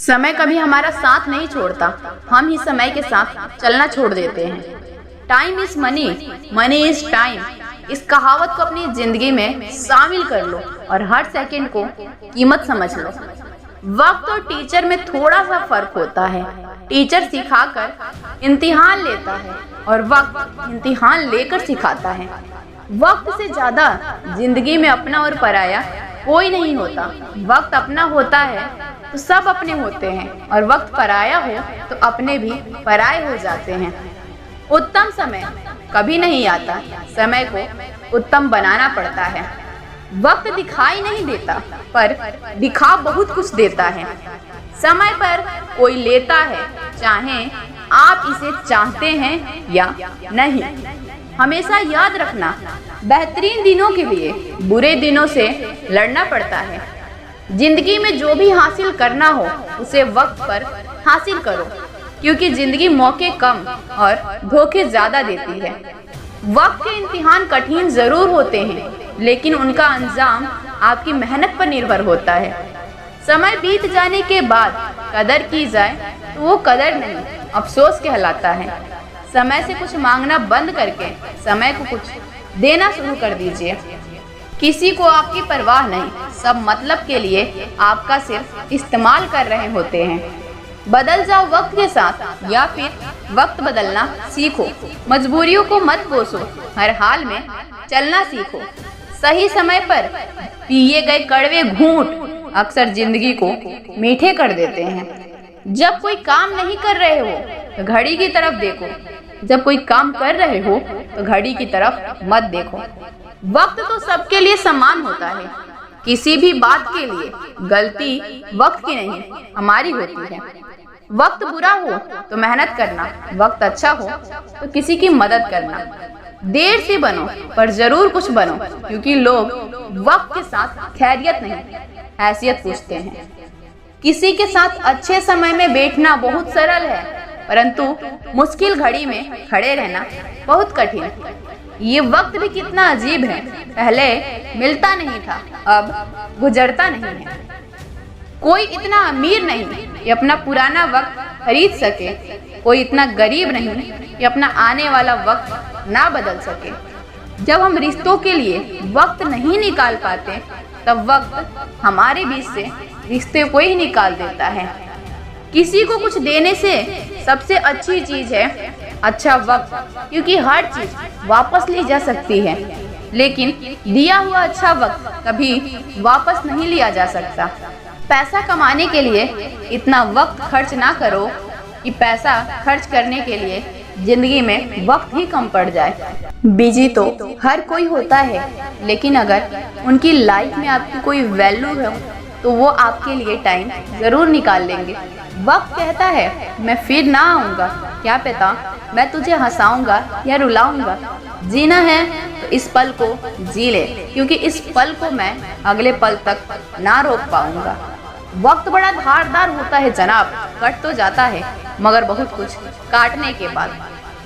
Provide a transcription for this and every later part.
समय कभी हमारा साथ नहीं छोड़ता, हम ही समय के साथ चलना छोड़ देते हैं। Time is money, money is time. इस कहावत को अपनी जिंदगी में शामिल कर लो और हर सेकंड को कीमत समझ लो। वक्त और टीचर में थोड़ा सा फर्क होता है। टीचर सिखाकर इम्तिहान लेता है और वक्त इम्तिहान लेकर सिखाता है। वक्त से ज्यादा जिंदगी में अपना और पराया कोई नहीं होता। वक्त अपना होता है तो सब अपने होते हैं और वक्त पराया हो तो अपने भी पराए हो जाते हैं। उत्तम समय कभी नहीं आता, समय को उत्तम बनाना पड़ता है। वक्त दिखाई नहीं देता पर दिखा बहुत कुछ देता है। समय पर कोई लेता है, चाहे आप इसे चाहते हैं या नहीं। हमेशा याद रखना, बेहतरीन दिनों के लिए बुरे दिनों से लड़ना पड़ता है। जिंदगी में जो भी हासिल करना हो उसे वक्त पर हासिल करो, क्योंकि जिंदगी मौके कम और धोखे ज्यादा देती है। वक्त के इम्तिहान कठिन जरूर होते हैं, लेकिन उनका अंजाम आपकी मेहनत पर निर्भर होता है। समय बीत जाने के बाद कदर की जाए तो वो कदर नहीं, अफसोस कहलाता है। समय से कुछ मांगना बंद करके समय को कुछ देना शुरू कर दीजिए। किसी को आपकी परवाह नहीं, सब मतलब के लिए आपका सिर्फ इस्तेमाल कर रहे होते हैं। बदल जाओ वक्त के साथ या फिर वक्त बदलना सीखो। मजबूरियों को मत कोसो, हर हाल में चलना सीखो। सही समय पर पिए गए कड़वे घूंट अक्सर जिंदगी को मीठे कर देते हैं। जब कोई काम नहीं कर रहे हो तो घड़ी की तरफ देखो, जब कोई काम कर रहे हो तो घड़ी की तरफ मत देखो। वक्त तो सबके लिए समान होता है। किसी भी बात के लिए गलती वक्त की नहीं, हमारी होती है। वक्त बुरा हो तो मेहनत करना, वक्त अच्छा हो तो किसी की मदद करना। देर से बनो पर जरूर कुछ बनो, क्योंकि लोग वक्त के साथ खैरियत नहीं, हैसियत पूछते हैं। किसी के साथ अच्छे समय में बैठना बहुत सरल है, परंतु मुश्किल घड़ी में खड़े रहना बहुत कठिन। ये वक्त भी कितना अजीब है, पहले मिलता नहीं था, अब गुजरता नहीं है। कोई इतना अमीर नहीं कि अपना पुराना वक्त खरीद सके, कोई इतना गरीब नहीं कि अपना आने वाला वक्त ना बदल सके। जब हम रिश्तों के लिए वक्त नहीं निकाल पाते, तब वक्त हमारे बीच से रिश्ते को ही निकाल देता है। किसी को कुछ देने से सबसे अच्छी चीज है अच्छा वक्त, क्योंकि हर चीज वापस ली जा सकती है, लेकिन दिया हुआ अच्छा वक्त कभी वापस नहीं लिया जा सकता। पैसा कमाने के लिए इतना वक्त खर्च ना करो कि पैसा खर्च करने के लिए जिंदगी में वक्त ही कम पड़ जाए। बिजी तो हर कोई होता है, लेकिन अगर उनकी लाइफ में आपकी कोई वैल्यू है तो वो आपके लिए टाइम जरूर निकाल लेंगे। वक्त कहता है मैं फिर ना आऊँगा, क्या पता मैं तुझे हंसाऊंगा या रुलाऊंगा। जीना है तो इस पल को जी ले, क्योंकि इस पल को मैं अगले पल तक ना रोक पाऊंगा। वक्त बड़ा धारदार होता है जनाब, कट तो जाता है मगर बहुत कुछ काटने के बाद।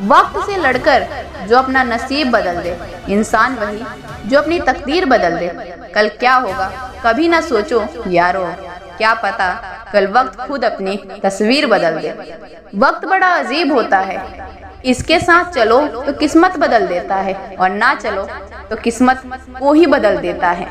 वक्त से लड़कर जो अपना नसीब बदल दे, इंसान वही जो अपनी तकदीर बदल दे। कल क्या होगा कभी ना सोचो यारो, क्या पता कल वक्त खुद अपनी तस्वीर बदल दे। वक्त बड़ा अजीब होता है, इसके साथ चलो तो किस्मत बदल देता है और ना चलो तो किस्मत को ही बदल देता है।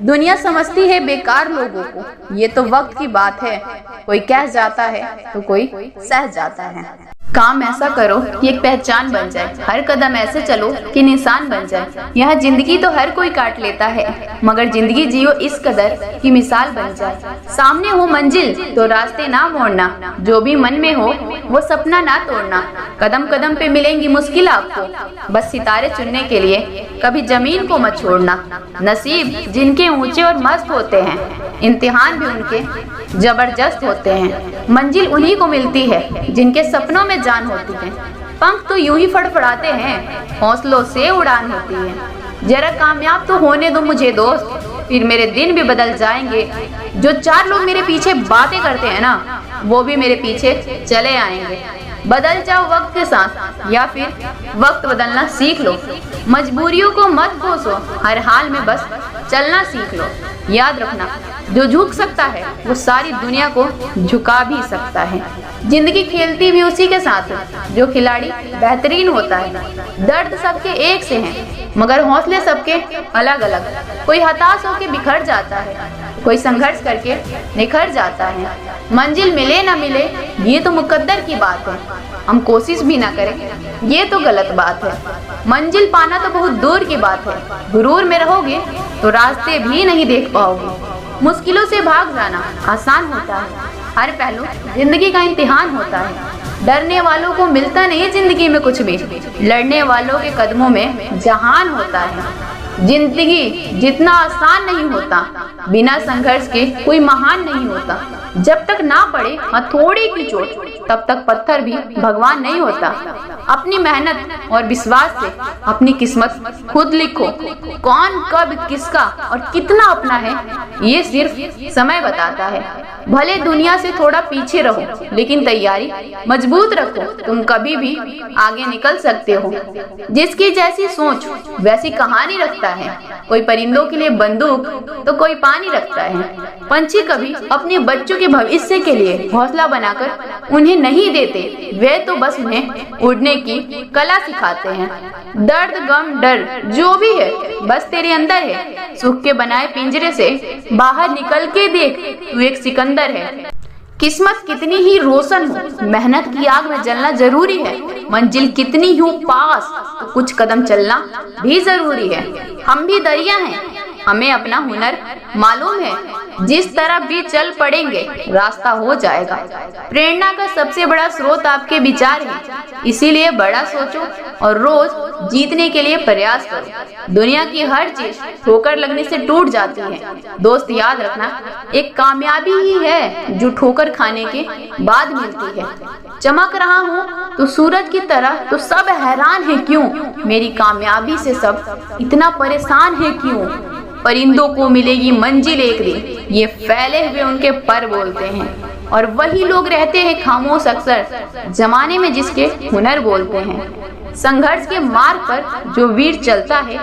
दुनिया समझती है बेकार लोगों को, ये तो वक्त की बात है। कोई कह जाता है तो कोई सह जाता है। काम ऐसा करो कि एक पहचान बन जाए, हर कदम ऐसे चलो कि निशान बन जाए। यह जिंदगी तो हर कोई काट लेता है, मगर जिंदगी जियो इस कदर कि मिसाल बन जाए। सामने हो मंजिल तो रास्ते ना मोड़ना, जो भी मन में हो वो सपना ना तोड़ना। कदम कदम पे मिलेंगी मुश्किल आपको, बस सितारे चुनने के लिए कभी जमीन को मत छोड़ना। नसीब जिनके ऊंचे और मस्त होते हैं, इम्तिहान भी उनके जबरदस्त होते हैं। मंजिल उन्हीं को मिलती है जिनके सपनों में जान होती है। पंख तो यूं ही फड़फड़ाते हैं, हौसलों से उड़ान होती है। जरा कामयाब तो होने दो मुझे दोस्त, फिर मेरे दिन भी बदल जाएंगे। जो चार लोग मेरे पीछे बातें करते हैं ना, वो भी मेरे पीछे चले आएंगे। बदल जाओ वक्त के साथ या फिर वक्त बदलना सीख लो। मजबूरियों को मत कोसो, हर हाल में बस चलना सीख लो। याद रखना, जो झुक सकता है वो सारी दुनिया को झुका भी सकता है। जिंदगी खेलती भी उसी के साथ है जो खिलाड़ी बेहतरीन होता है। दर्द सबके एक से हैं, मगर हौसले सबके अलग अलग। कोई हताश होकर बिखर जाता है, कोई संघर्ष करके निखर जाता है। मंजिल मिले ना मिले ये तो मुकद्दर की बात है, हम कोशिश भी ना करें ये तो गलत बात है। मंजिल पाना तो बहुत दूर की बात है, गुरूर में रहोगे तो रास्ते भी नहीं देख पाओगे। मुश्किलों से भाग जाना आसान होता है, हर पहलू जिंदगी का इम्तिहान होता है। डरने वालों को मिलता नहीं जिंदगी में कुछ भी, लड़ने वालों के कदमों में जहान होता है। जिंदगी जितना आसान नहीं होता, बिना संघर्ष के कोई महान नहीं होता। जब तक ना पड़े हथौड़े की चोट, तब तक पत्थर भी भगवान नहीं होता। अपनी मेहनत और विश्वास से अपनी किस्मत खुद लिखो। कौन कब किसका और कितना अपना है ये सिर्फ समय बताता है। भले दुनिया से थोड़ा पीछे रहो, लेकिन तैयारी मजबूत रखो, तुम कभी भी आगे निकल सकते हो। जिसकी जैसी सोच वैसी कहानी रखता है। कोई परिंदों के लिए बंदूक तो कोई पानी रखता है। पंछी कभी अपने बच्चों के भविष्य के लिए घोंसला बनाकर उन्हें नहीं देते, वे तो बस उन्हें उड़ने की कला सिखाते हैं। दर्द गम डर जो भी है बस तेरे अंदर है। सुख के बनाए पिंजरे से बाहर निकल के देख, तू एक सिकंदर है। किस्मत कितनी ही रोशन हो, मेहनत की आग में जलना जरूरी है। मंजिल कितनी हो पास, तो कुछ कदम चलना भी जरूरी है। हम भी दरिया हैं, हमें अपना हुनर मालूम है। जिस तरफ भी चल पड़ेंगे रास्ता हो जाएगा। प्रेरणा का सबसे बड़ा स्रोत आपके विचार है, इसीलिए बड़ा सोचो और रोज जीतने के लिए प्रयास करो। दुनिया की हर चीज ठोकर लगने से टूट जाती है। दोस्त याद रखना, एक कामयाबी ही है जो ठोकर खाने के बाद मिलती है। चमक रहा हूँ तो सूरज की तरह, तो सब हैरान है क्यों? मेरी कामयाबी से सब इतना परेशान है क्यों? परिंदों को मिलेगी मंजिल एक दिन, ये फैले हुए उनके पर बोलते हैं। और वही लोग रहते हैं खामोश अक्सर, जमाने में जिसके हुनर बोलते हैं। संघर्ष के मार्ग पर जो वीर चलता है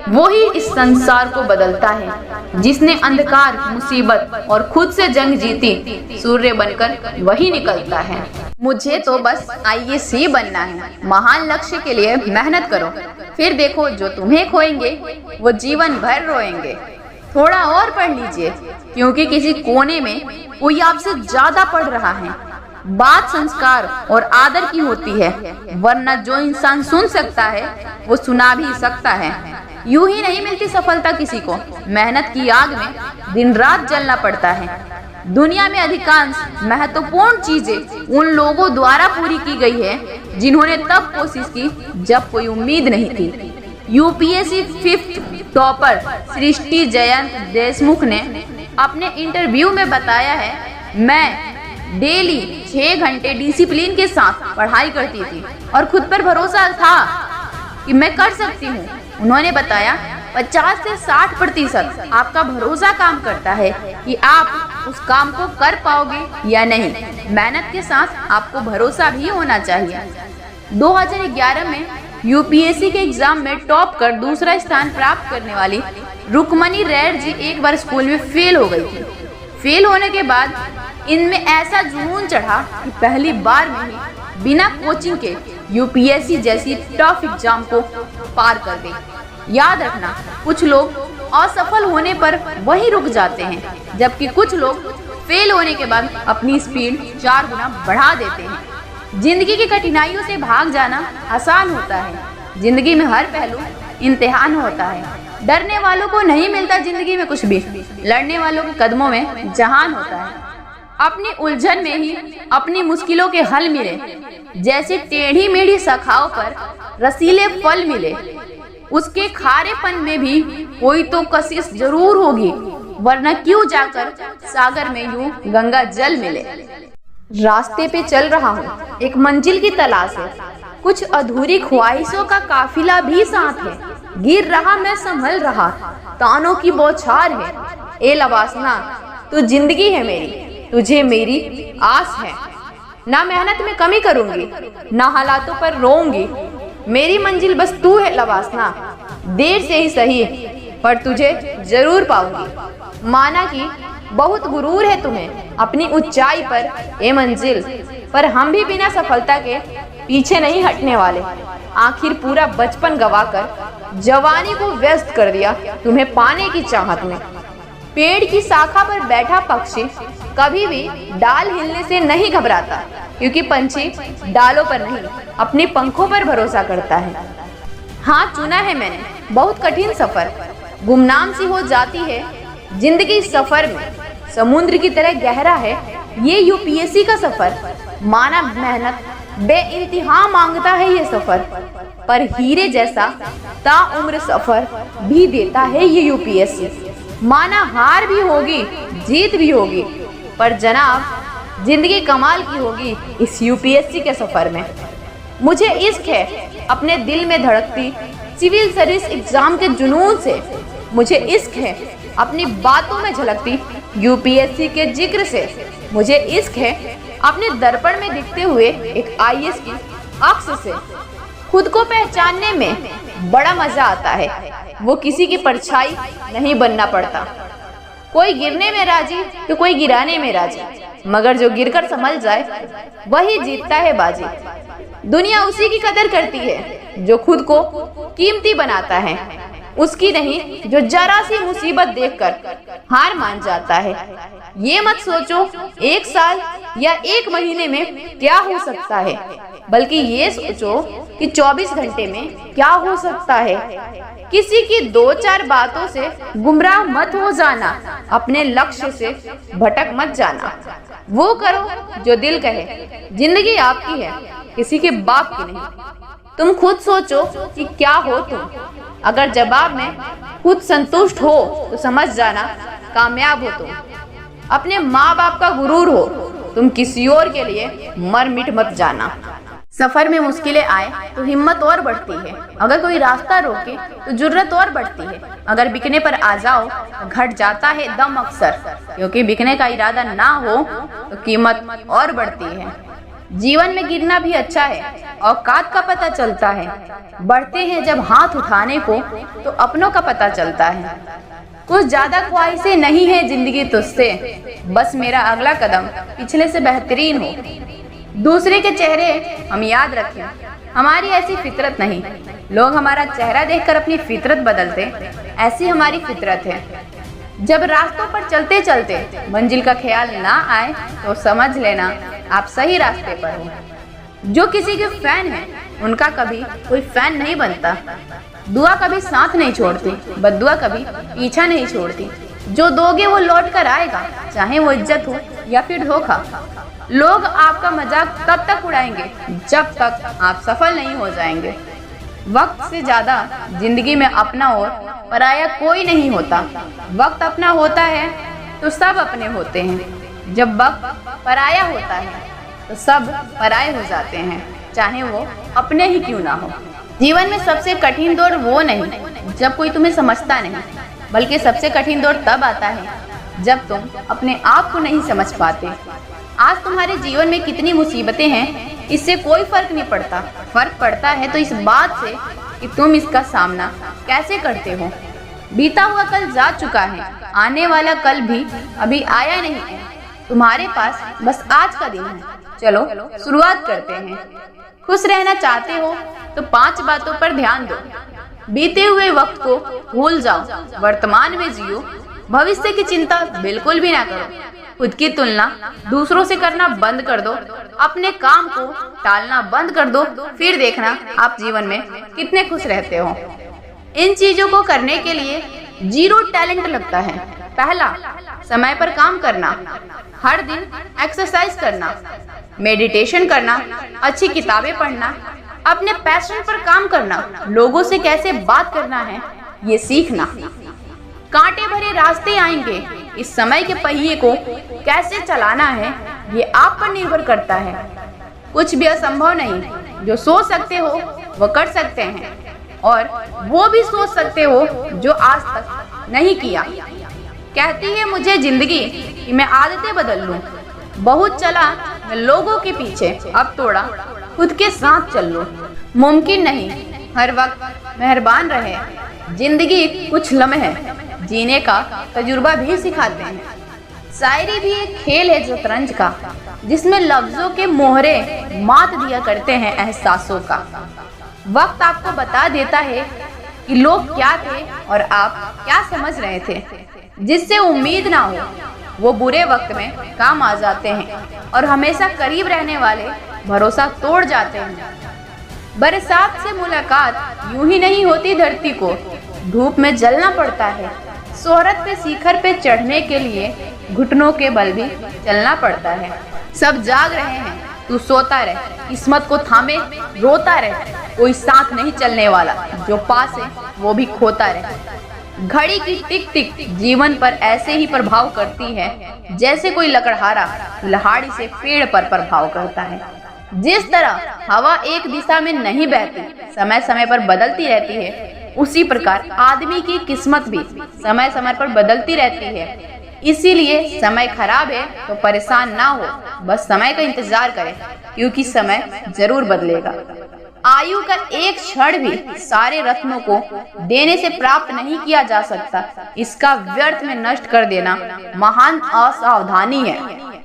वो ही इस संसार को बदलता है। जिसने अंधकार मुसीबत और खुद से जंग जीती, सूर्य बनकर वही निकलता है। मुझे तो बस IAS बनना है। महान लक्ष्य के लिए मेहनत करो, फिर देखो जो तुम्हें खोएंगे वो जीवन भर रोएंगे। थोड़ा और पढ़ लीजिए, क्योंकि किसी कोने में कोई आपसे ज्यादा पढ़ रहा है। बात संस्कार और आदर की होती है, वरना जो इंसान सुन सकता है वो सुना भी सकता है। यूं ही नहीं मिलती सफलता किसी को, मेहनत की आग में दिन रात जलना पड़ता है। दुनिया में अधिकांश महत्वपूर्ण चीजें उन लोगों द्वारा पूरी की गई है जिन्होंने तब कोशिश की जब कोई उम्मीद नहीं थी। UPSC 5th टॉपर सृष्टि जयंत देशमुख ने अपने इंटरव्यू में बताया है, मैं डेली 6 घंटे डिसिप्लिन के साथ पढ़ाई करती थी और खुद पर भरोसा था कि मैं कर सकती हूँ। उन्होंने बताया 50 से 60% आपका भरोसा काम करता है कि आप उस काम को कर पाओगे या नहीं। मेहनत के साथ आपको भरोसा भी होना चाहिए। 2011 में UPSC के एग्जाम में टॉप कर दूसरा स्थान प्राप्त करने वाली रुक्मणी रेड्डी जी एक बार स्कूल में फेल हो गई थी। फेल होने के बाद इनमें ऐसा जुनून चढ़ा कि पहली बार में ही बिना कोचिंग के UPSC जैसी टफ एग्जाम को पार कर गई। याद रखना, कुछ लोग असफल होने पर वहीं रुक जाते हैं, जबकि कुछ लोग फेल होने के बाद अपनी स्पीड 4 गुना बढ़ा देते हैं। जिंदगी की कठिनाइयों से भाग जाना आसान होता है। जिंदगी में हर पहलू इम्तिहान होता है। डरने वालों को नहीं मिलता जिंदगी में कुछ भी, लड़ने वालों के कदमों में जहान होता है। अपनी उलझन में ही अपनी मुश्किलों के हल मिले, जैसे टेढ़ी मेढ़ी शाखाओं पर रसीले फल मिले। उसके खारेपन में भी कोई तो कशिश जरूर होगी, वरना क्यों जाकर सागर में यूं गंगा जल मिले। रास्ते पे चल रहा हूँ, एक मंजिल की तलाश है, कुछ अधूरी ख्वाहिशों का काफिला भी साथ है। गिर रहा मैं संभल रहा, तानों की बौछार है। ए लवासना, तू जिंदगी है मेरी, तुझे मेरी आस है। ना मेहनत में कमी करूंगी, ना हालातों पर रोऊंगी। मेरी मंजिल बस तू है लवासना, देर से ही सही पर तुझे जरूर पाऊंगी। माना कि बहुत गुरूर है तुम्हें अपनी ऊंचाई पर ए मंजिल, पर हम भी बिना सफलता के पीछे नहीं हटने वाले। आखिर पूरा बचपन गवाकर जवानी को व्यस्त कर दिया तुम्हें पाने की चाहत में। पेड़ की शाखा पर बैठा पक्षी कभी भी डाल हिलने से नहीं घबराता, क्योंकि पंछी डालों पर नहीं अपने पंखों पर भरोसा करता है। हाँ, चुना है मैंने बहुत कठिन सफर, गुमनाम सी हो जाती है जिंदगी सफर में, समुद्र की तरह गहरा है ये यूपीएससी का सफर। माना मेहनत बेइंतहा मांगता है ये सफर, पर हीरे जैसा ताउम्र सफर भी देता है ये यूपीएससी। माना हार भी होगी जीत भी होगी, पर जनाब जिंदगी कमाल की होगी इस यूपीएससी के सफर में। मुझे इश्क है अपने दिल में धड़कती सिविल सर्विस एग्जाम के जुनून से, मुझे इश्क है अपनी बातों में झलकती यूपीएससी के जिक्र से, मुझे इश्क है अपने दर्पण में दिखते हुए एक आईएएस की अक्स से। खुद को पहचानने में बड़ा मजा आता है, वो किसी की परछाई नहीं बनना पड़ता। कोई गिरने में राजी तो कोई गिराने में राजी, मगर जो गिरकर संभल जाए वही जीतता है बाजी। दुनिया उसी की कदर करती है जो खुद को कीमती बनाता है, उसकी नहीं जो जरा सी मुसीबत देखकर हार मान जाता है। ये मत सोचो एक साल या एक महीने में क्या हो सकता है, बल्कि ये सोचो कि 24 घंटे में क्या हो सकता है। किसी की 2-4 बातों से गुमराह मत हो जाना, अपने लक्ष्य से भटक मत जाना। वो करो जो दिल कहे, जिंदगी आपकी है किसी के बाप की नहीं। तुम खुद सोचो कि क्या हो तुम, अगर जवाब में खुद संतुष्ट हो तो समझ जाना कामयाब हो तुम। अपने माँ बाप का गुरूर हो तुम, किसी और के लिए मर मिट मत जाना। सफर में मुश्किलें आए तो हिम्मत और बढ़ती है, अगर कोई रास्ता रोके तो जुर्रत और बढ़ती है। अगर बिकने पर आ जाओ तो घट जाता है दम अक्सर, क्योंकि बिकने का इरादा ना हो तो कीमत और बढ़ती है। जीवन में गिरना भी अच्छा है, औकात का पता चलता है। बढ़ते हैं जब हाथ उठाने को तो अपनों का पता चलता है। कुछ ज्यादा ख्वाहिशें नहीं है जिंदगी तुझसे, बस मेरा अगला कदम पिछले से बेहतरीन हो। दूसरे के चेहरे हम याद रखें, हमारी ऐसी फितरत नहीं। लोग हमारा चेहरा देखकर अपनी फितरत बदलते, ऐसी हमारी फितरत है। जब रास्तों पर चलते चलते मंजिल का ख्याल ना आए तो समझ लेना आप सही रास्ते पर हो। जो किसी के फैन हैं उनका कभी कोई फैन नहीं बनता। दुआ कभी साथ नहीं छोड़ती, बद्दुआ कभी पीछा नहीं छोड़ती। जो दोगे वो लौट कर आएगा, चाहे वो इज्जत हो या फिर धोखा। लोग आपका मजाक तब तक उड़ाएंगे जब तक आप सफल नहीं हो जाएंगे। वक्त से ज्यादा जिंदगी में अपना और पराया कोई नहीं होता। वक्त अपना होता है तो सब अपने होते हैं, जब वक्त पराया होता है तो सब पराये हो जाते हैं, चाहे वो अपने ही क्यों ना हो। जीवन में सबसे कठिन दौर वो नहीं जब कोई तुम्हें समझता नहीं, बल्कि सबसे कठिन दौर तब आता है जब तुम अपने आप को नहीं समझ पाते। आज तुम्हारे जीवन में कितनी मुसीबतें हैं इससे कोई फर्क नहीं पड़ता। फर्क पड़ता है तो इस बात से कि तुम इसका सामना कैसे करते हो। बीता हुआ कल जा चुका है, आने वाला कल भी अभी आया नहीं है। तुम्हारे पास बस आज का दिन है। चलो शुरुआत करते हैं। खुश रहना चाहते हो तो 5 बातों पर ध्यान दो। बीते हुए वक्त को भूल जाओ, वर्तमान में जियो, भविष्य की चिंता बिल्कुल भी ना करो। खुद की तुलना दूसरों से करना बंद कर दो, अपने काम को टालना बंद कर दो, फिर देखना आप जीवन में कितने खुश रहते हो। इन चीजों को करने के लिए 0 टैलेंट लगता है। पहला, समय पर काम करना, हर दिन एक्सरसाइज करना, मेडिटेशन करना, अच्छी किताबें पढ़ना, अपने पैशन पर काम करना, लोगों से कैसे बात करना है ये सीखना। कांटे भरे रास्ते आएंगे, इस समय के पहिए को कैसे चलाना है ये आप पर निर्भर करता है। कुछ भी असंभव नहीं, जो सोच सकते हो वो कर सकते हैं, और वो भी सोच सकते हो जो आज तक नहीं किया। कहती है मुझे जिंदगी कि मैं आदतें बदल लूं, बहुत चला मैं लोगों के पीछे, अब थोड़ा खुद के साथ चल लो। मुमकिन नहीं हर वक्त मेहरबान रहे। जिंदगी कुछ लम्हे जीने का तजुर्बा भी सिखाते हैं। शायरी भी एक खेल है शतरंज का, जिसमें लफ्जों के मोहरे मात दिया करते हैं एहसासों का। वक्त आपको बता देता है कि लोग क्या थे और आप क्या समझ रहे थे। जिससे उम्मीद ना हो वो बुरे वक्त में काम आ जाते हैं, और हमेशा करीब रहने वाले भरोसा तोड़ जाते हैं। बरसात से मुलाकात यूं ही नहीं होती धरती को, धूप में जलना पड़ता है। शोहरत पे शिखर पे चढ़ने के लिए घुटनों के बल भी चलना पड़ता है। सब जाग रहे हैं, तू सोता रह, किस्मत को थामे रोता रह। कोई साथ नहीं चलने वाला, जो पास है वो भी खोता रहे। घड़ी की टिक टिक जीवन पर ऐसे ही प्रभाव करती है, जैसे कोई लकड़हारा कुल्हाड़ी से पेड़ पर प्रभाव करता है। जिस तरह हवा एक दिशा में नहीं बहती, समय समय पर बदलती रहती है, उसी प्रकार आदमी की किस्मत भी समय समय पर बदलती रहती है। इसीलिए समय खराब है तो परेशान ना हो, बस समय का इंतजार करें, क्योंकि समय जरूर बदलेगा। आयु का एक क्षण भी सारे रत्नों को देने से प्राप्त नहीं किया जा सकता। इसका व्यर्थ में नष्ट कर देना महान असावधानी है।